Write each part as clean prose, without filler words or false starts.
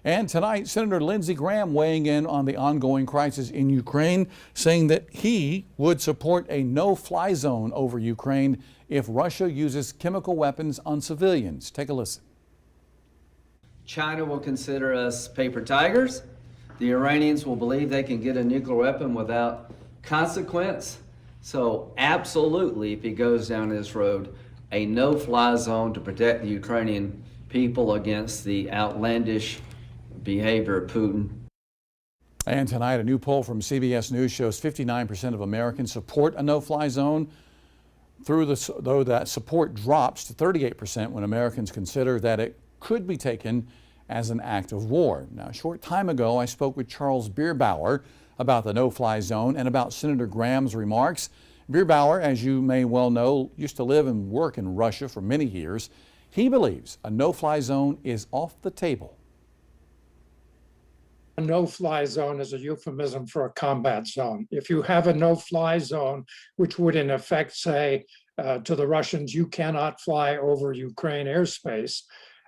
And tonight, Senator Lindsey Graham weighing in on the ongoing crisis in Ukraine, saying that he would support a no-fly zone over Ukraine if Russia uses chemical weapons on civilians. Take a listen. China will consider us paper tigers. The Iranians will believe they can get a nuclear weapon without consequence. So absolutely, if he goes down this road, a no-fly zone to protect the Ukrainian people against the outlandish behavior of Putin. And tonight, a new poll from CBS News shows 59% of Americans support a no-fly zone, though that support drops to 38% when Americans consider that it could be taken as an act of war. Now, a short time ago, I spoke with Charles Bierbauer about the no-fly zone and about Senator Graham's remarks. Bierbauer, as you may well know, used to live and work in Russia for many years. He believes a no-fly zone is off the table. A no-fly zone is a euphemism for a combat zone. If you have a no-fly zone, which would in effect say to the Russians, you cannot fly over Ukraine airspace,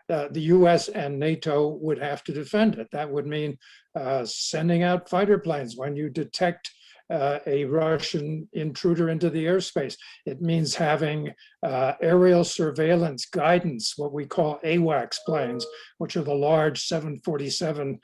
the US and NATO would have to defend it. That would mean sending out fighter planes when you detect a Russian intruder into the airspace. It means having aerial surveillance guidance, what we call AWACS planes, which are the large 747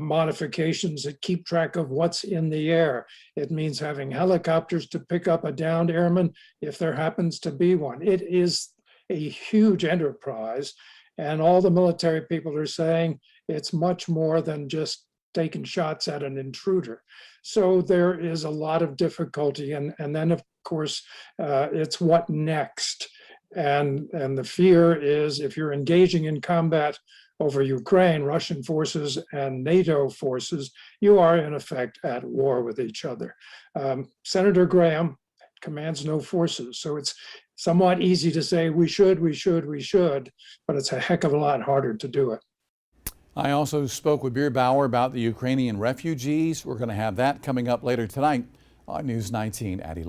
modifications that keep track of what's in the air. It means having helicopters to pick up a downed airman if there happens to be one. It is a huge enterprise, and all the military people are saying it's much more than just taking shots at an intruder. So there is a lot of difficulty, and then of course it's what next. And the fear is if you're engaging in combat over Ukraine, Russian forces and NATO forces, you are in effect at war with each other. Senator Graham commands no forces, so it's somewhat easy to say we should, but it's a heck of a lot harder to do it. I also spoke with Bierbauer about the Ukrainian refugees. We're going to have that coming up later tonight on News 19 at 11.